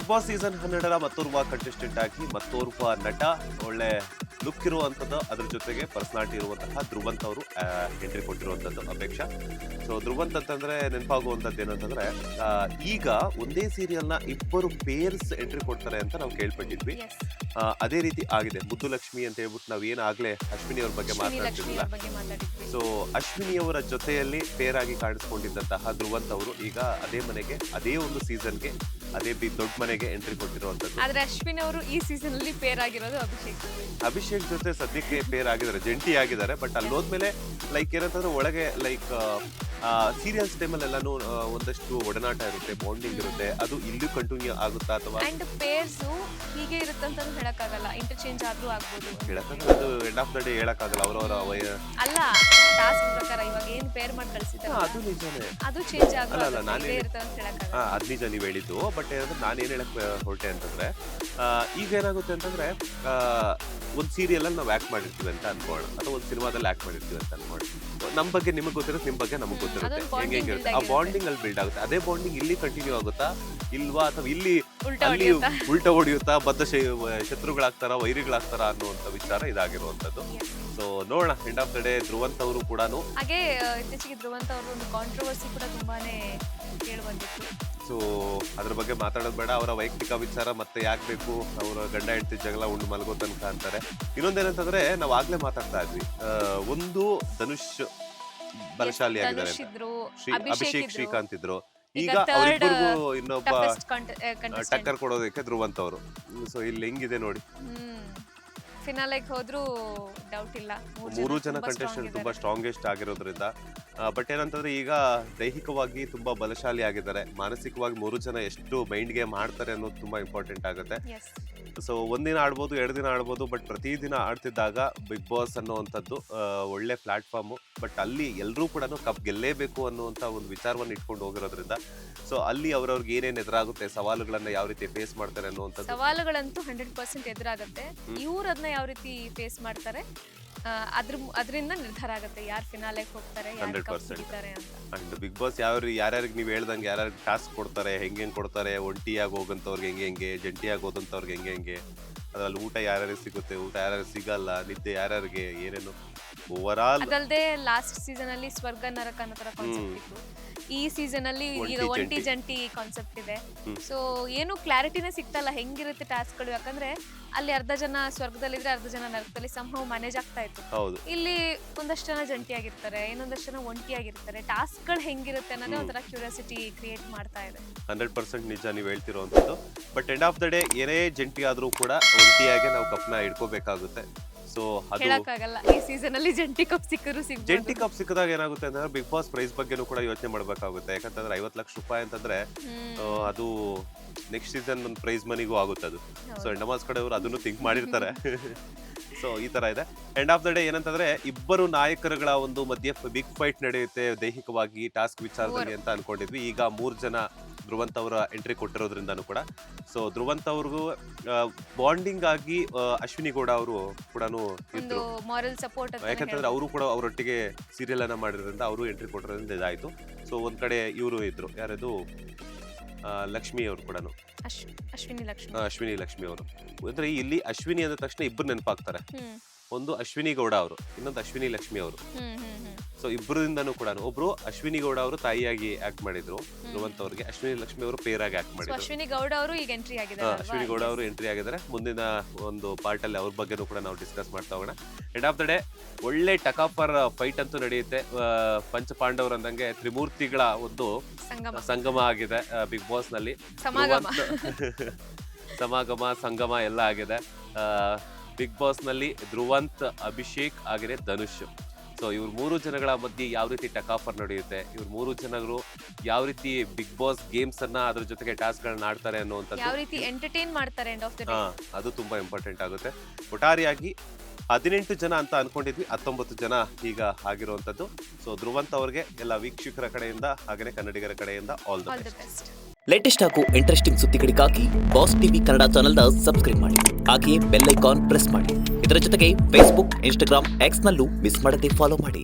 Big boss season 12ರ ಮತ್ತೋರ್ವ contestant ಆಗಿ ಮತ್ತೋರ್ವ ನಟ ಒಳ್ಳೆ ಲುಕ್ ಇರುವಂಥದ್ದು, ಅದ್ರ ಜೊತೆಗೆ ಪರ್ಸನಾಲಿಟಿ ಇರುವಂತಹ ಧ್ರುವಂತ್ ಅವರು ಎಂಟ್ರಿ ಕೊಟ್ಟಿರುವಂಥದ್ದು ಅಪೇಕ್ಷಾ. ಸೊ ಧ್ರುವಂತ್ ಅಂತಂದ್ರೆ ನೆನಪಾಗುವಂಥದ್ದು ಏನಂತಂದ್ರೆ ಈಗ ಒಂದೇ ಸೀರಿಯಲ್ನ ಇಬ್ಬರು ಪೇರ್ಸ್ ಎಂಟ್ರಿ ಕೊಡ್ತಾರೆ ಅಂತ ನಾವು ಕೇಳ್ಪಟ್ಟಿದ್ವಿ. ಅದೇ ರೀತಿ ಆಗಿದೆ. ಮುದ್ದು ಲಕ್ಷ್ಮಿ ಅಂತ ಹೇಳ್ಬಿಟ್ಟು ನಾವು ಏನಾಗ್ಲೇ ಅಶ್ವಿನಿ ಅವ್ರ ಬಗ್ಗೆ ಮಾತಾಡ್ತಿರ್ಲಿಲ್ಲ. ಸೊ ಅಶ್ವಿನಿ ಅವರ ಜೊತೆಯಲ್ಲಿ ಪೇರ್ ಆಗಿ ಕಾಣಿಸ್ಕೊಂಡಿದ್ದಂತಹ ಧ್ರುವಂತ್ ಅವರು ಈಗ ಅದೇ ಮನೆಗೆ, ಅದೇ ಒಂದು ಸೀಸನ್ಗೆ, ಅದೇ ದೊಡ್ಡ ಮನೆಗೆ ಎಂಟ್ರಿ ಕೊಟ್ಟಿರುವಂತದ್ದು. ಆದ್ರೆ ಅಶ್ವಿನಿ ಅವರು ಈ ಸೀಸನ್ ಅಲ್ಲಿ ಪೇರ್ ಆಗಿರೋದು ಅಭಿಷೇಕ್ ಜೊತೆ ಸದ್ಯಕ್ಕೆ ಪೇರ್ ಆಗಿದ್ದಾರೆ, ಜಂಟಿ ಆಗಿದ್ದಾರೆ. ಬಟ್ ಅಲ್ಲಿ ಹೋದ್ಮೇಲೆ ಲೈಕ್ ಏನಂತಂದ್ರೆ ಒಳಗೆ ಲೈಕ್ ಸೀರಿಯಲ್ಸ್ ಟೈಮಲ್ಲಿ ಎಲ್ಲಾನು ಒಂದಷ್ಟು ಒಡನಾಟ ಇರುತ್ತೆ, ಬಾಂಡಿಂಗ್ ಇರುತ್ತೆ. ಅದು ಇಲ್ಲೂ ಕಂಟಿನ್ಯೂ ಆಗುತ್ತಾ ಅಥವಾ ಅಂಡ್ ಪೇರ್ಸ್ ಹೀಗೆ ಇರುತ್ತೆ ಅಂತ ಹೇಳಕ್ಕಾಗಲ್ಲ, ಇಂಟರ್ಚೇಂಜ್ ಆದ್ರೂ ಆಗ್ಬೋದು. ಹೇಳಕ್ಕಾಗಲ್ಲ, ಅದು ಎಂಡ್ ಆಫ್ ದ ಡೇ ಹೇಳಕ್ಕಾಗಲ್ಲ. ಅವರವರ ಅಲ್ಲ, ಟಾಸ್ಕ್ ಪ್ರಕಾರ ಇವಾಗ ಏನ್ ಪೇರ್ ಮಾಡಿ ಕಳಿಸಿದ್ದಾರೆ ಅದು ನಿಜನೇ, ಅದು ಚೇಂಜ್ ಆಗಲ್ಲ. ನಾನೇ ಇರುತ್ತೆ ಅಂತ ಹೇಳಕ್ಕಾಗಲ್ಲ. ಅದ್ ನಿಜ ನೀವು ಹೇಳಿದ್ದು. ಬಟ್ ಏನಂದ್ರೆ ನಾನು ಏನ್ ಹೇಳಕ್ ಹೊರಟೆ ಅಂತಂದ್ರೆ ಈಗ ಏನಾಗುತ್ತೆ ಅಂತಂದ್ರೆ ಒಂದ್ ಸೀರಿಯಲ್ ಅಲ್ಲಿ ನಾವು ಆಕ್ಟ್ ಮಾಡಿರ್ತೀವಿ ಅಂತ ಅನ್ಕೋಣ, ಅಥವಾ ಒಂದ್ ಸಿನಿಮಾದಲ್ಲಿ ಆಕ್ಟ್ ಮಾಡಿರ್ತೀವಿ ಅಂತ ಅನ್ಕೋಣ. ನಮ್ ಬಗ್ಗೆ ನಿಮಗ್ ಗೊತ್ತಿರುತ್ತೆ, ನಿಮ್ ಬಗ್ಗೆ ನಮಗ್ ಗೊತ್ತಿರುತ್ತೆ, ಹೆಂಗಿರುತ್ತೆ ಆ ಬಾಂಡಿಂಗ್ ಅಲ್ಲಿ ಬಿಲ್ಡ್ ಆಗುತ್ತೆ. ಅದೇ ಬಾಂಡಿಂಗ್ ಇಲ್ಲಿ ಕಂಟಿನ್ಯೂ ಆಗುತ್ತಾ ಇಲ್ವಾ, ಅಥವಾ ಇಲ್ಲಿ ಅಲ್ಲಿ ಉಲ್ಟಾ ಹೊಡಿಯುತ್ತಾ, ಬದ್ಧ ಶತ್ರುಗಳಾಗ್ತಾರ, ವೈರಿಗಳಾಗ್ತಾರ ಅನ್ನುವಂತ ವಿಚಾರ ಇದಾಗಿರುವಂತದ್ದು. ಸೊ ನೋಡೋಣ, end of the day Dhruvanth ಅವರು ಕೂಡ ಹಾಗೆ ಇತ್ತೀಚೆಗೆ ಧ್ರುವಂತ್ ಅವರು ಒಂದು ಕಾಂಟ್ರವರ್ಸಿ ಕೂಡ ತುಂಬಾನೇ ಕೇಳಿ ಬಂದಿತ್ತು. ಸೊ ಅದ್ರ ಬಗ್ಗೆ ಮಾತಾಡೋದು ಬೇಡ. ಅವರ ವೈಯಕ್ತಿಕ ವಿಚಾರ ಮತ್ತೆ ಯಾಕೆ ಬೇಕು, ಅವರ ಗಂಡ ಹೆಂಡತಿ ಜಗಳ ಉಂಡು ಮಲಗೋ ತನಕ ಅಂತಾರೆ. ಇನ್ನೊಂದೇನಂತಂದ್ರೆ ನಾವು ಆಗ್ಲೇ ಮಾತಾಡ್ತಾ ಇದ್ವಿ, ಒಂದು ಧನುಷ್ ಬಲಶಾಲಿ ಆಗಿದ್ದಾರೆ, ಅಭಿಷೇಕ್ ಶ್ರೀಕಾಂತ್ ಇದ್ರು. ಈಗ ಅವರಿಬ್ಬರಿಗೂ ಇನ್ನೊಬ್ಬ ಟಕ್ಕರ್ ಕೊಡೋದಕ್ಕೆ ಧ್ರುವಂತ್ ಅವರು. ಸೊ ಇಲ್ಲಿ ಹೆಂಗಿದೆ ನೋಡಿ, ಫಿನಾಲೆಗೆ ಹೋದ್ರೂ ಡೌಟ್ ಇಲ್ಲ, ಮೂರು ಜನ ಕಂಟೆಸ್ಟೆಂಟ್ ತುಂಬಾ ಸ್ಟ್ರಾಂಗೆಸ್ಟ್ ಆಗಿರೋದ್ರಿಂದ. ಬಟ್ ಏನಂತಂದ್ರೆ ಈಗ ದೈಹಿಕವಾಗಿ ತುಂಬಾ ಬಲಶಾಲಿ ಆಗಿದ್ದಾರೆ, ಮಾನಸಿಕವಾಗಿ ಮೂರು ಜನ ಎಷ್ಟು ಮೈಂಡ್ ಗೇಮ್ ಆಡ್ತಾರೆ ಅನ್ನೋದು ತುಂಬಾ ಇಂಪಾರ್ಟೆಂಟ್ ಆಗುತ್ತೆ. ಸೊ ಒಂದಿನ ಆಡ್ಬೋದು, 2 ದಿನ ಆಡ್ಬೋದು, ಬಟ್ ಪ್ರತಿದಿನ ಆಡ್ತಿದ್ದಾಗ ಬಿಗ್ ಬಾಸ್ ಅನ್ನುವಂಥದ್ದು ಒಳ್ಳೆ ಪ್ಲಾಟ್ಫಾರ್ಮು. ಬಟ್ ಅಲ್ಲಿ ಎಲ್ಲರೂ ಕೂಡ ಕಪ್ ಗೆಲ್ಲೇಬೇಕು ಅನ್ನುವಂಥ ಒಂದು ವಿಚಾರವನ್ನು ಇಟ್ಕೊಂಡು ಹೋಗಿರೋದ್ರಿಂದ ಸೊ ಅಲ್ಲಿ ಅವ್ರವ್ರಿಗೆ ಏನೇನು ಎದುರಾಗುತ್ತೆ, ಸವಾಲುಗಳನ್ನ ಯಾವ ರೀತಿ ಫೇಸ್ ಮಾಡ್ತಾರೆ ಅನ್ನುವಂಥದ್ದು. ಸವಾಲುಗಳಂತೂ 100% ಎದುರಾಗುತ್ತೆ. ಇವ್ರು ಅದನ್ನ ಯಾವ ರೀತಿ ಫೇಸ್ ಮಾಡ್ತಾರೆ, ಅದರಿಂದ ನಿರ್ಧಾರ ಆಗುತ್ತೆ ಯಾರು ಫಿನಾಲೆಗೆ ಹೋಗ್ತಾರೆ, 100%. ಅಂಡ್ ಬಿಗ್ ಬಾಸ್ ಯಾರ್ಯಾರಿಗೆ ನೀವು ಹೇಳ್ದಂಗೆ ಯಾರ್ಯಾರಿಗೆ ಟಾಸ್ಕ್ ಕೊಡ್ತಾರೆ, ಹೆಂಗೆ ಕೊಡ್ತಾರೆ, ಒಂಟಿಯಾಗಿ ಹೋಗಂತವ್ರಿಗೆ ಹೆಂಗೆ, ಜಂಟಿಯಾಗಿ ಹೋದಂಥವ್ರಿಗೆ ಹೆಂಗೆ, ಅದ್ರಲ್ಲಿ ಊಟ ಯಾರ್ಯಾರಿಗೆ ಸಿಗುತ್ತೆ, ಊಟ ಯಾರ್ಯಾರಿಗೆ ಸಿಗಲ್ಲ, ನಿದ್ದೆ ಯಾರ್ಯಾರಿಗೆ, ಏನೇನು ಓವರ್ ಆಲ್. ಅದಲ್ಲದೆ ಲಾಸ್ಟ್ ಸೀಸನ್ ಅಲ್ಲಿ ಸ್ವರ್ಗ ನರಕ ಅನ್ನೋ ತರ ಕಾನ್ಸೆಪ್ಟ್ ಇತ್ತು. ಈ ಸೀಸನ್ ಅಲ್ಲಿ ಈಗ ಒಂಟಿ ಜಂಟಿ ಕಾನ್ಸೆಪ್ಟ್ ಇದೆ. ಸೊ ಏನು ಕ್ಲಾರಿಟಿನೇ ಸಿಗ್ತಲ್ಲ ಹೆಂಗಿರುತ್ತೆ ಟಾಸ್ಕ್ಗಳು. ಯಾಕಂದ್ರೆ ಅಲ್ಲಿ ಅರ್ಧ ಜನ ಸ್ವರ್ಗದಲ್ಲಿದ್ರೆ ಅರ್ಧ ಜನ ನರಕದಲ್ಲಿ ಸಂಭವ ಮ್ಯಾನೇಜ್ ಆಗ್ತಾ ಇತ್ತು. ಇಲ್ಲಿ ಒಂದಷ್ಟು ಜನ ಜಂಟಿಯಾಗಿರ್ತಾರೆ, ಇನ್ನೊಂದಷ್ಟು ಜನ ಒಂಟಿಯಾಗಿರ್ತಾರೆ. ಟಾಸ್ಕ್ಗಳು ಹೆಂಗಿರುತ್ತೆ ಅನ್ನೋದೇ ಒಂಥರ ಕ್ಯೂರಿಯಾಸಿಟಿ ಕ್ರಿಯೇಟ್ ಮಾಡ್ತಾ ಇದೆ. 100% ನಿಜ ನೀವು ಹೇಳ್ತಿರೋವಂಥದ್ದು. But end of the day ಏನೇ ಜಂಟಿ ಆದ್ರೂ ಕೂಡ ಒಂಟಿಯಾಗಿ ನಾವು ಕಪ್ನ ಇಟ್ಕೋಬೇಕಾಗುತ್ತೆ. ಸೊ ಹೇಳಕ್ಕಾಗಲ್ಲ, ಈ ಸೀಸನ್ ಅಲ್ಲಿ ಜಂಟಿ ಕಪ್ ಸಿಕ್ಕರು ಜಂಟಿ ಕಪ್ ಸಿಕ್ಕಿದಾಗ ಏನಾಗುತ್ತೆ ಅಂತಂದ್ರೆ ಬಿಗ್ ಬಾಸ್ ಪ್ರೈಸ್ ಬಗ್ಗೆನೂ ಕೂಡ ಯೋಚನೆ ಮಾಡ್ಬೇಕಾಗುತ್ತೆ. ಯಾಕಂತಂದ್ರೆ 50 ಲಕ್ಷ ರೂಪಾಯಿ ಅಂತಂದ್ರೆ ಅದು ನೆಕ್ಸ್ಟ್ ಸೀಸನ್ ಒಂದು ಪ್ರೈಸ್ ಮನಿಗೂ ಆಗುತ್ತೆ ಅದು. ಸೊ ಎಂಡಮಾಸ್ ಕಡೆ ಅವರು ಅದನ್ನು ಥಿಂಕ್ ಮಾಡಿರ್ತಾರೆ. ಸೊ ಈ ತರ ಇದೆ. ಎಂಡ್ ಆಫ್ ದ ಡೇ ಏನಂತಂದ್ರೆ ಇಬ್ಬರು ನಾಯಕರುಗಳ ಒಂದು ಮಧ್ಯೆ ಬಿಗ್ ಫೈಟ್ ನಡೆಯುತ್ತೆ ದೈಹಿಕವಾಗಿ ಟಾಸ್ಕ್ ವಿಚಾರದಲ್ಲಿ ಅಂತ ಅನ್ಕೊಂಡಿದ್ವಿ. ಈಗ 3 ಜನ ಧ್ರುವಂತ್ ಅವರ ಎಂಟ್ರಿ ಕೊಟ್ಟಿರೋದ್ರಿಂದನೂ ಕೂಡ ಸೊ ಧ್ರುವಂತ್ ಅವ್ರಿಗೂ ಬಾಂಡಿಂಗ್ ಆಗಿ ಅಶ್ವಿನಿ ಗೌಡ ಅವರು ಕೂಡ ಇದ್ರು, ಯಾಕಂತಂದ್ರೆ ಅವರು ಕೂಡ ಅವರೊಟ್ಟಿಗೆ ಸೀರಿಯಲ್ ಅನ್ನ ಮಾಡಿರೋದ್ರಿಂದ ಅವರು ಎಂಟ್ರಿ ಕೊಟ್ಟಿರೋದ್ರಿಂದ ಇದಾಯ್ತು. ಸೊ ಒಂದ್ ಕಡೆ ಇವರು ಇದ್ರು, ಯಾರದು ಲಕ್ಷ್ಮಿ ಅವರು ಕೂಡ, ಅಶ್ವಿನಿ ಲಕ್ಷ್ಮಿ ಅವರು. ಅಂದ್ರೆ ಇಲ್ಲಿ ಅಶ್ವಿನಿ ಅಂದ ತಕ್ಷಣ ಇಬ್ಬರು ನೆನಪಾಗ್ತಾರೆ. ಒಂದು ಅಶ್ವಿನಿ ಗೌಡ ಅವರು, ಇನ್ನೊಂದು ಅಶ್ವಿನಿ ಲಕ್ಷ್ಮಿ ಅವರು. ಸೊ ಇಬ್ಬರಿಂದನೂ ಕೂಡ ಒಬ್ರು ಅಶ್ವಿನಿ ಗೌಡ ಅವರು ತಾಯಿಯಾಗಿ ಆಕ್ಟ್ ಮಾಡಿದ್ರು ಧ್ರುವಂತ್ ಅವ್ರಿಗೆ, ಅಶ್ವಿನಿ ಲಕ್ಷ್ಮಿ ಅವರು ಪೇರ್ ಆಗಿ ಆಕ್ಟ್ ಮಾಡಿದ್ರು. ಅಶ್ವಿನಿ ಗೌಡ ಅವರು ಈಗ ಎಂಟ್ರಿ ಆಗಿದ್ದಾರೆ. ಅಶ್ವಿನಿ ಗೌಡ ಅವರು ಎಂಟ್ರಿ ಆಗಿದ್ದಾರೆ. ಮುಂದಿನ ಒಂದು ಪಾರ್ಟ್ ಅಲ್ಲಿ ಅವ್ರ ಬಗ್ಗೆನೂ ಕೂಡ ನಾವು ಡಿಸ್ಕಸ್ ಮಾಡ್ತಾ ಹೋಗೋಣ. ಎಂಡ್ ಆಫ್ ದ ಡೇ ಒಳ್ಳೆ ಟಕಾಫರ್ ಫೈಟ್ ಅಂತೂ ನಡೆಯುತ್ತೆ. ಪಂಚ ಪಾಂಡವರು ಅಂದಂಗೆ ತ್ರಿಮೂರ್ತಿಗಳ ಒಂದು ಸಂಗಮ ಆಗಿದೆ ಬಿಗ್ ಬಾಸ್ ನಲ್ಲಿ. ಸಮಾಗಮ ಸಂಗಮ ಎಲ್ಲ ಆಗಿದೆ ಬಿಗ್ ಬಾಸ್ ನಲ್ಲಿ. ಧ್ರುವಂತ್, ಅಭಿಷೇಕ್ ಆಗಿದೆ ಧನುಷ್. ಸೊ ಇವ್ರ 3 ಜನಗಳ ಮಧ್ಯೆ ಯಾವ ರೀತಿ ಟಕಾಫರ್ ನಡೆಯುತ್ತೆ, ಇವ್ರ 3 ಜನರು ಯಾವ ರೀತಿ ಬಿಗ್ ಬಾಸ್ ಗೇಮ್ಸ್ ಅನ್ನ ಅದ್ರ ಜೊತೆಗೆ ಟಾಸ್ಕ್ ಗಳನ್ನ ಆಡ್ತಾರೆ ಅನ್ನುವಂಥದ್ದು, ಯಾವ ರೀತಿ ಎಂಟರ್ಟೈನ್ ಮಾಡ್ತಾರೆ ಅದು ತುಂಬಾ ಇಂಪಾರ್ಟೆಂಟ್ ಆಗುತ್ತೆ. ಒಟ್ಟಾರೆಯಾಗಿ 18 ಜನ ಅಂತ ಅನ್ಕೊಂಡಿದ್ವಿ, 19 ಜನ ಈಗ ಆಗಿರುವಂತದ್ದು. ಸೊ ಧ್ರುವಂತ್ ಅವ್ರಿಗೆ ಎಲ್ಲ ವೀಕ್ಷಕರ ಕಡೆಯಿಂದ ಹಾಗೆ ಕನ್ನಡಿಗರ ಕಡೆಯಿಂದ ಆಲ್ ದ ಬೆಸ್ಟ್. ಲೇಟೆಸ್ಟ್ ಹಾಗೂ ಇಂಟ್ರೆಸ್ಟಿಂಗ್ ಸುದ್ದಿಗಳಿಗಾಗಿ ಬಾಸ್ ಟಿವಿ ಕನ್ನಡ ಚಾನೆಲ್ನ ಸಬ್ಸ್ಕ್ರೈಬ್ ಮಾಡಿ. ಹಾಗೆಯೇ ಬೆಲ್ ಐಕಾನ್ ಪ್ರೆಸ್ ಮಾಡಿ. ಇದರ ಜೊತೆಗೆ ಫೇಸ್ಬುಕ್, ಇನ್ಸ್ಟಾಗ್ರಾಮ್, ಎಕ್ಸ್ ನಲ್ಲೂ ಮಿಸ್ ಮಾಡದೆ ಫಾಲೋ ಮಾಡಿ.